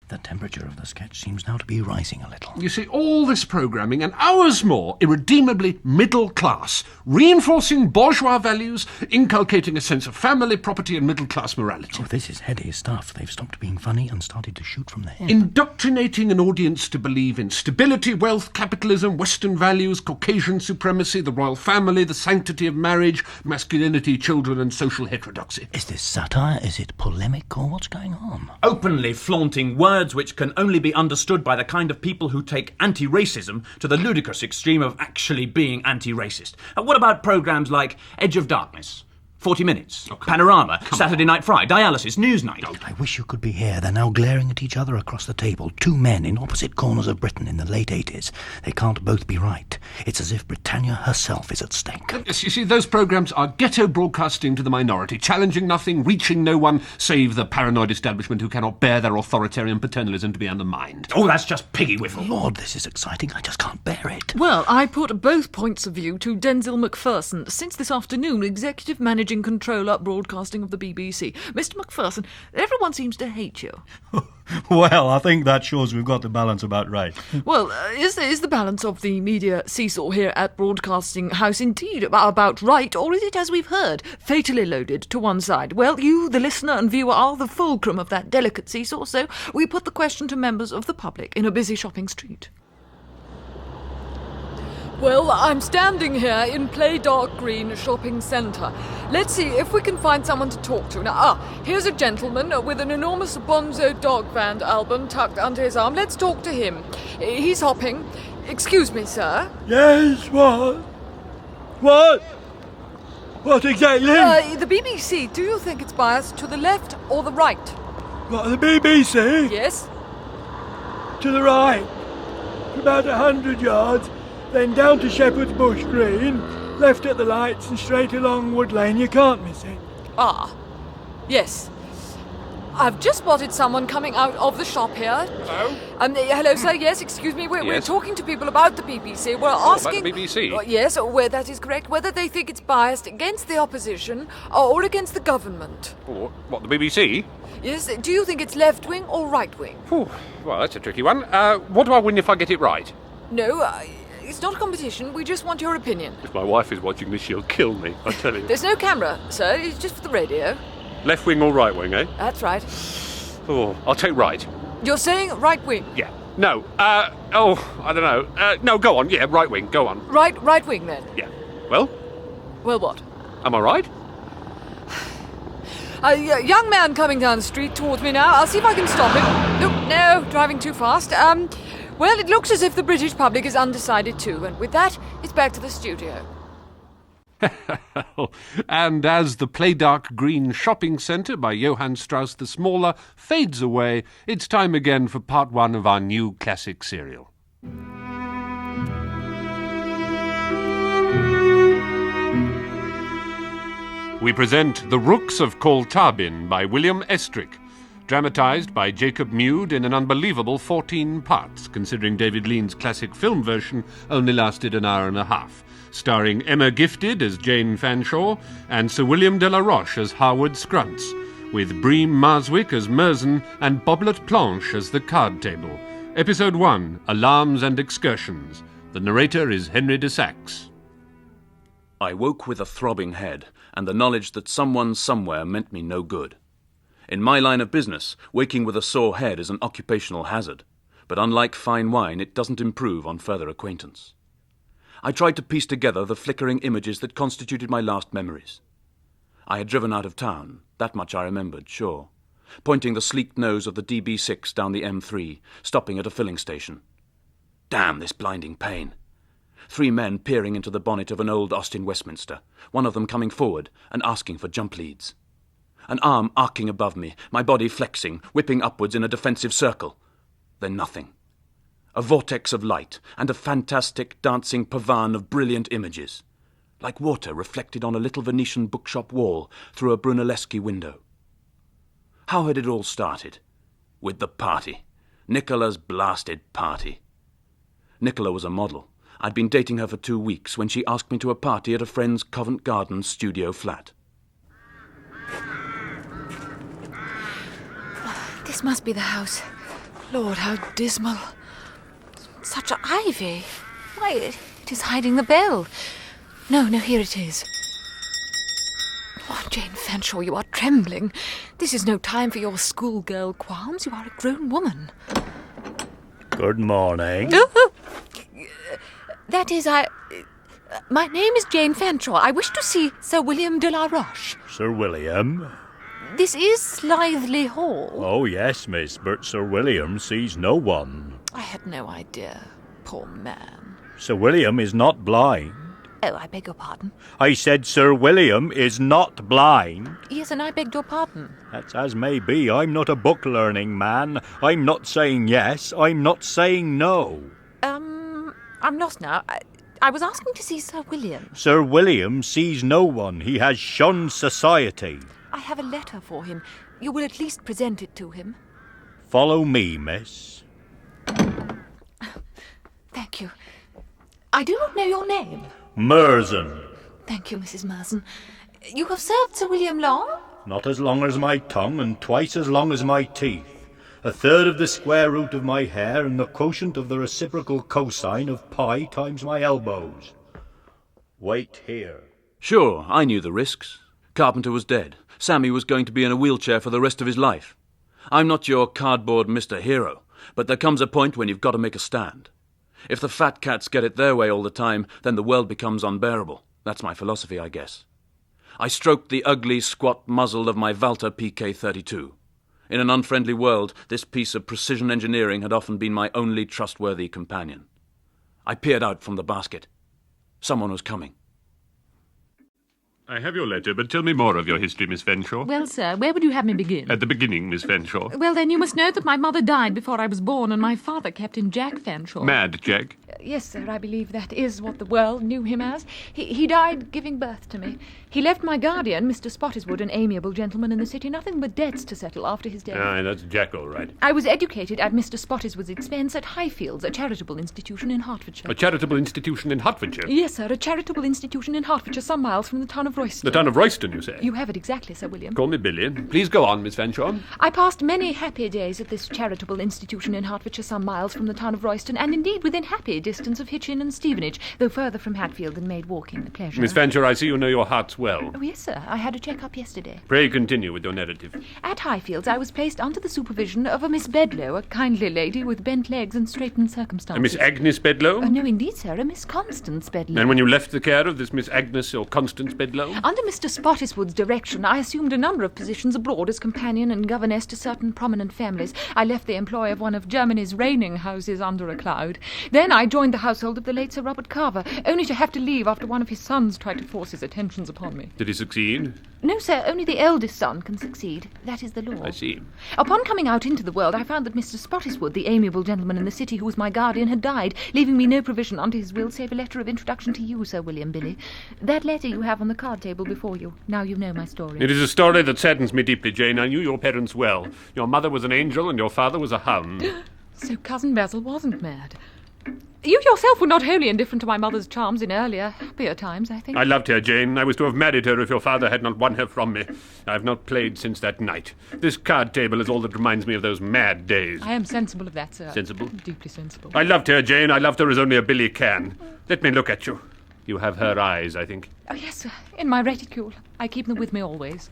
The temperature of the sketch seems now to be rising a little. You see, all this programming and hours more, irredeemably middle class, reinforcing bourgeois values, inculcating a sense of family, property and middle class morality. Oh, this is heady stuff. They've stopped being funny and started to shoot from the hip. Indoctrinating an audience to believe in stability, wealth, capitalism, Western values, Caucasian supremacy, the royal family, the sanctity of marriage, masculinity, children and social heterodoxy. Is this satire? Is it polemic? Or what's going on? Openly flaunting words which can only be understood by the kind of people who take anti-racism to the ludicrous extreme of actually being anti-racist. What about programmes like Edge of Darkness, 40 Minutes, Panorama, Saturday Night Fry, Dialysis, Newsnight? I wish you could be here. They're now glaring at each other across the table. Two men in opposite corners of Britain in the late 80s. They can't both be right. It's as if Britannia herself is at stake. You see, those programmes are ghetto broadcasting to the minority, challenging nothing, reaching no one, save the paranoid establishment who cannot bear their authoritarian paternalism to be undermined. Oh, that's just piggy whiffle. Lord, this is exciting. I just can't bear it. Well, I put both points of view to Denzil McPherson, since this afternoon, Executive Managing Controller Broadcasting of the BBC. Mr. McPherson, everyone seems to hate you. Well, I think that shows we've got the balance about right. Well, is the balance of the media seesaw here at Broadcasting House indeed about right, or is it, as we've heard, fatally loaded to one side? Well, you, the listener and viewer, are the fulcrum of that delicate seesaw, so we put the question to members of the public in a busy shopping street. Well, I'm standing here in Play Dark Green Shopping Centre. Let's see if we can find someone to talk to. Now, here's a gentleman with an enormous Bonzo Dog Band album tucked under his arm. Let's talk to him. He's hopping. Excuse me, sir. Yes, what? What? What exactly? The BBC, do you think it's biased to the left or the right? What, the BBC? Yes? To the right. For about 100 yards, then down to Shepherd's Bush Green, left at the lights and straight along Wood Lane. You can't miss it. Ah, yes. I've just spotted someone coming out of the shop here. Hello? Hello, sir. Yes, excuse me. We're talking to people about the BBC. We're asking... About the BBC? Yes, where that is correct. Whether they think it's biased against the opposition or against the government. Oh, what, the BBC? Yes, do you think it's left-wing or right-wing? Well, that's a tricky one. What do I win if I get it right? No, it's not a competition. We just want your opinion. If my wife is watching this, she'll kill me, I tell you. There's no camera, sir. It's just for the radio. Left wing or right wing, eh? That's right. Oh, I'll take right. You're saying right-wing? Yeah. No, I don't know. No, go on. Yeah, right wing, go on. Right wing, then? Yeah. Well? Well, what? Am I right? A young man coming down the street towards me now. I'll see if I can stop him. No, driving too fast. Well, it looks as if the British public is undecided too, and with that, it's back to the studio. And as the Playdark Green Shopping Centre by Johann Strauss the Smaller fades away, it's time again for part one of our new classic serial. We present The Rooks of Koltabin by William Estrick, dramatised by Jacob Mude in an unbelievable 14 parts, considering David Lean's classic film version only lasted an hour and a half, starring Emma Gifted as Jane Fanshawe and Sir William de la Roche as Harwood Scrunts, with Bream Marswick as Merzen and Boblet Planche as the card table. Episode 1, Alarms and Excursions. The narrator is Henry de Saxe. I woke with a throbbing head and the knowledge that someone somewhere meant me no good. In my line of business, waking with a sore head is an occupational hazard, but unlike fine wine, it doesn't improve on further acquaintance. I tried to piece together the flickering images that constituted my last memories. I had driven out of town, that much I remembered, sure, pointing the sleek nose of the DB6 down the M3, stopping at a filling station. Damn this blinding pain. 3 men peering into the bonnet of an old Austin Westminster, one of them coming forward and asking for jump leads. An arm arcing above me, my body flexing, whipping upwards in a defensive circle. Then nothing. A vortex of light and a fantastic dancing pavan of brilliant images, like water reflected on a little Venetian bookshop wall through a Brunelleschi window. How had it all started? With the party. Nicola's blasted party. Nicola was a model. I'd been dating her for 2 weeks when she asked me to a party at a friend's Covent Garden studio flat. This must be the house. Lord, how dismal. Such ivy. Why, it is hiding the bell. No, here it is. Oh, Jane Fanshawe, you are trembling. This is no time for your schoolgirl qualms. You are a grown woman. Good morning. That is, my name is Jane Fanshawe. I wish to see Sir William de la Roche. Sir William? This is Slitheley Hall. Oh, yes, miss, but Sir William sees no one. I had no idea. Poor man. Sir William is not blind. Oh, I beg your pardon. I said Sir William is not blind. Yes, and I begged your pardon. That's as may be. I'm not a book-learning man. I'm not saying yes. I'm not saying no. I'm lost now. I was asking to see Sir William. Sir William sees no one. He has shunned society. I have a letter for him. You will at least present it to him. Follow me, miss. Thank you. I do not know your name. Merzen. Thank you, Mrs. Merson. You have served Sir William long? Not as long as my tongue and twice as long as my teeth. A third of the square root of my hair and the quotient of the reciprocal cosine of pi times my elbows. Wait here. Sure, I knew the risks. Carpenter was dead. Sammy was going to be in a wheelchair for the rest of his life. I'm not your cardboard Mr. Hero, but there comes a point when you've got to make a stand. If the fat cats get it their way all the time, then the world becomes unbearable. That's my philosophy, I guess. I stroked the ugly, squat muzzle of my Walter PK-32. In an unfriendly world, this piece of precision engineering had often been my only trustworthy companion. I peered out from the basket. Someone was coming. I have your letter, but tell me more of your history, Miss Fanshawe. Well, sir, where would you have me begin? At the beginning, Miss Fanshawe. Well, then, you must know that my mother died before I was born, and my father, Captain Jack Fanshawe. Mad Jack? Yes, sir, I believe that is what the world knew him as. He died giving birth to me. He left my guardian, Mr. Spottiswoode, an amiable gentleman in the city, nothing but debts to settle after his death. Aye, that's Jack, all right. I was educated at Mr. Spottiswoode's expense at Highfields, a charitable institution in Hertfordshire. A charitable institution in Hertfordshire? Yes, sir, a charitable institution in Hertfordshire, some miles from the town of Royston. The town of Royston, you say? You have it exactly, Sir William. Call me Billy. Please go on, Miss Fanshawe. I passed many happy days at this charitable institution in Hertfordshire, some miles from the town of Royston, and indeed within happy distance of Hitchin and Stevenage, though further from Hatfield and made walking a pleasure. Miss Fanshawe, I see you know your hearts well. Oh, yes, sir. I had a check-up yesterday. Pray continue with your narrative. At Highfields, I was placed under the supervision of a Miss Bedlow, a kindly lady with bent legs and straitened circumstances. Miss Agnes Bedlow? No, indeed, sir, a Miss Constance Bedlow. And when you left the care of this Miss Agnes or Constance Bedlow? Under Mr. Spottiswoode's direction, I assumed a number of positions abroad as companion and governess to certain prominent families. I left the employ of one of Germany's reigning houses under a cloud. Then I joined the household of the late Sir Robert Carver, only to have to leave after one of his sons tried to force his attentions upon me. Did he succeed? No, sir, only the eldest son can succeed. That is the law. I see. Upon coming out into the world, I found that Mr. Spottiswoode, the amiable gentleman in the city who was my guardian, had died, leaving me no provision under his will save a letter of introduction to you, Sir William Billy. That letter you have on the card table before you. Now you know my story. It is a story that saddens me deeply, Jane. I knew your parents well. Your mother was an angel and your father was a hound. So Cousin Basil wasn't mad. You yourself were not wholly indifferent to my mother's charms in earlier, happier times, I think. I loved her, Jane. I was to have married her if your father had not won her from me. I have not played since that night. This card table is all that reminds me of those mad days. I am sensible of that, sir. Sensible? Deeply sensible. I loved her, Jane. I loved her as only a Billy can. Let me look at you. You have her eyes, I think. Oh, yes, sir. In my reticule. I keep them with me always.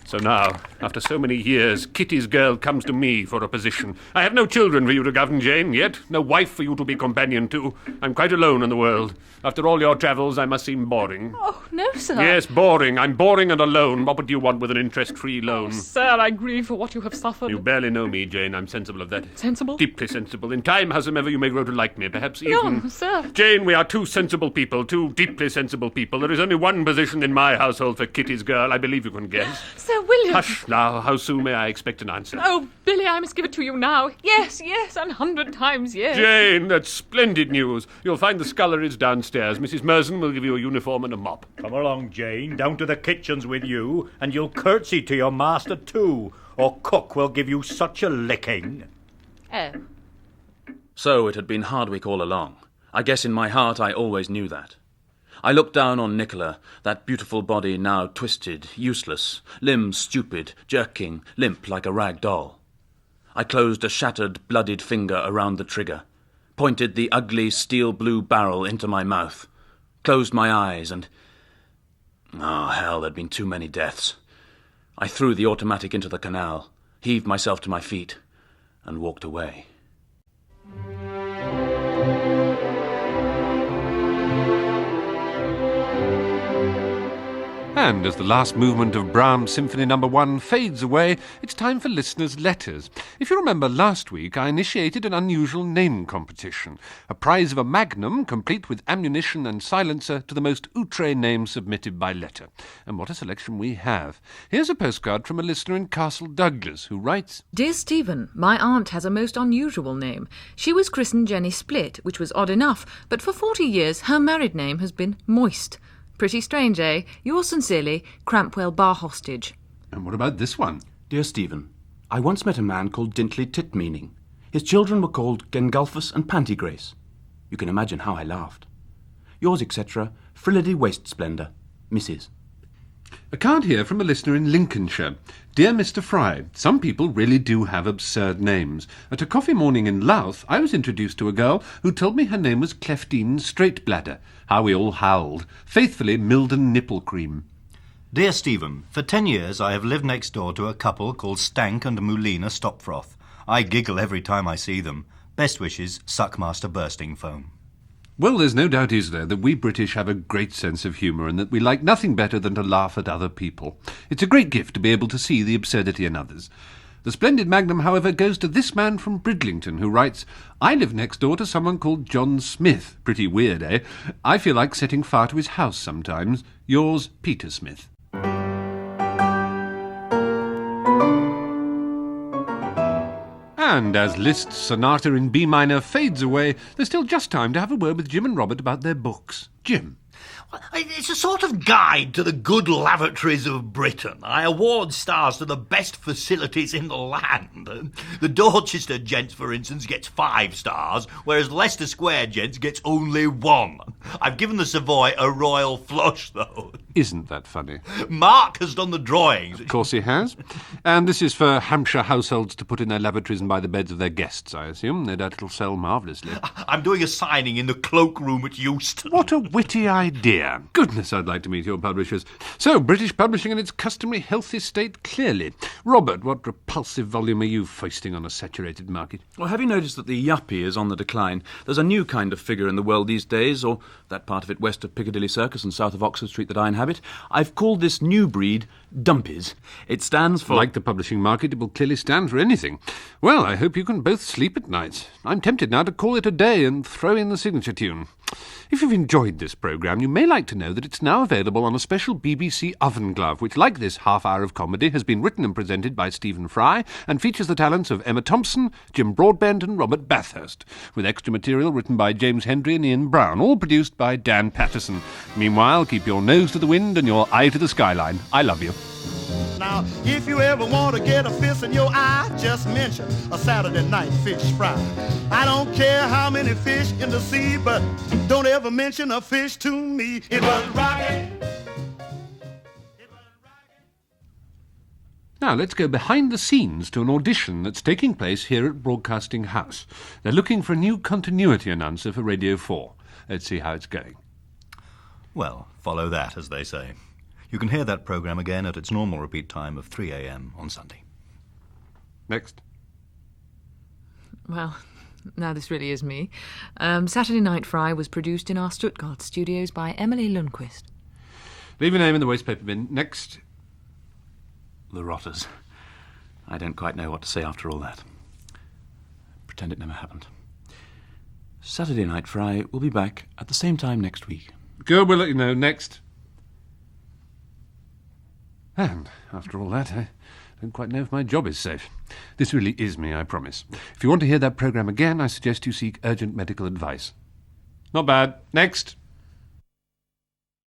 So now, after so many years, Kitty's girl comes to me for a position. I have no children for you to govern, Jane, yet. No wife for you to be companion to. I'm quite alone in the world. After all your travels, I must seem boring. Oh, no, sir. Yes, boring. I'm boring and alone. What would you want with an interest-free loan? Oh, sir, I grieve for what you have suffered. You barely know me, Jane. I'm sensible of that. Sensible? Deeply sensible. In time, howsoever, you may grow to like me. Perhaps even... No, sir. Jane, we are two sensible people, two deeply sensible people. There is only one position in my household for Kitty's girl. I believe you can guess. Sir William. Hush now. How soon may I expect an answer? Oh, Billy, I must give it to you now. Yes, 100 times yes. Jane, that's splendid news. You'll find the sculleries downstairs. Mrs. Merson will give you a uniform and a mop. Come along, Jane, down to the kitchens with you, and you'll curtsy to your master too, or cook will give you such a licking. Oh. So it had been Hardwick all along. I guess in my heart I always knew that. I looked down on Nicola, that beautiful body now twisted, useless, limbs stupid, jerking, limp like a rag doll. I closed a shattered, bloodied finger around the trigger, pointed the ugly steel-blue barrel into my mouth, closed my eyes and... Oh, hell, there'd been too many deaths. I threw the automatic into the canal, heaved myself to my feet, and walked away. And as the last movement of Brahms' Symphony No. 1 fades away, it's time for listeners' letters. If you remember last week, I initiated an unusual name competition, a prize of a magnum, complete with ammunition and silencer, to the most outre name submitted by letter. And what a selection we have. Here's a postcard from a listener in Castle Douglas, who writes, Dear Stephen, my aunt has a most unusual name. She was christened Jenny Split, which was odd enough, but for 40 years her married name has been Moist. Pretty strange, eh? Yours sincerely, Crampwell Bar Hostage. And what about this one? Dear Stephen, I once met a man called Dintley Titmeaning. His children were called Gengulphus and Pantygrace. You can imagine how I laughed. Yours, etc., Phyllida Waste Splendour, Mrs. A card here from a listener in Lincolnshire. Dear Mr. Fry, some people really do have absurd names. At a coffee morning in Louth, I was introduced to a girl who told me her name was Cleftine Straightbladder. How we all howled. Faithfully, Milden Nipple Cream. Dear Stephen, for 10 years I have lived next door to a couple called Stank and Moulina Stopfroth. I giggle every time I see them. Best wishes, Suckmaster Bursting Foam. Well, there's no doubt, is there, that we British have a great sense of humour and that we like nothing better than to laugh at other people. It's a great gift to be able to see the absurdity in others. The splendid magnum, however, goes to this man from Bridlington, who writes, I live next door to someone called John Smith. Pretty weird, eh? I feel like setting fire to his house sometimes. Yours, Peter Smith. And as Liszt's sonata in B minor fades away, there's still just time to have a word with Jim and Robert about their books. Jim. It's a sort of guide to the good lavatories of Britain. I award stars to the best facilities in the land. The Dorchester gents, for instance, gets 5 stars, whereas Leicester Square gents gets only 1. I've given the Savoy a royal flush, though. Isn't that funny? Mark has done the drawings. Of course he has. And this is for Hampshire households to put in their lavatories and by the beds of their guests, I assume. No doubt it'll sell marvellously. I'm doing a signing in the cloakroom at Euston. What a witty idea. Goodness, I'd like to meet your publishers. So, British publishing in its customary healthy state, clearly. Robert, what repulsive volume are you foisting on a saturated market? Well, have you noticed that the yuppie is on the decline? There's a new kind of figure in the world these days, or that part of it west of Piccadilly Circus and south of Oxford Street that I inhabit. I've called this new breed Dumpies. It stands for... Like the publishing market, it will clearly stand for anything. Well, I hope you can both sleep at night. I'm tempted now to call it a day and throw in the signature tune. If you've enjoyed this programme, you may like to know that it's now available on a special BBC oven glove, which, like this half hour of comedy, has been written and presented by Stephen Fry and features the talents of Emma Thompson, Jim Broadbent and Robert Bathurst, with extra material written by James Hendry and Ian Brown, all produced by Dan Patterson. Meanwhile, keep your nose to the wind and your eye to the skyline. I love you. Now, if you ever want to get a fist in your eye, just mention a Saturday night fish fry. I don't care how many fish in the sea, but don't ever mention a fish to me. It was rocking. Now, let's go behind the scenes to an audition that's taking place here at Broadcasting House. They're looking for a new continuity announcer for Radio 4. Let's see how it's going. Well, follow that, as they say. You can hear that programme again at its normal repeat time of 3 a.m. on Sunday. Next. Well, now this really is me. Saturday Night Fry was produced in our Stuttgart studios by Emily Lundquist. Leave your name in the wastepaper bin. Next. The rotters. I don't quite know what to say after all that. Pretend it never happened. Saturday Night Fry will be back at the same time next week. Good, we'll let you know. Next. And, after all that, I don't quite know if my job is safe. This really is me, I promise. If you want to hear that programme again, I suggest you seek urgent medical advice. Not bad. Next.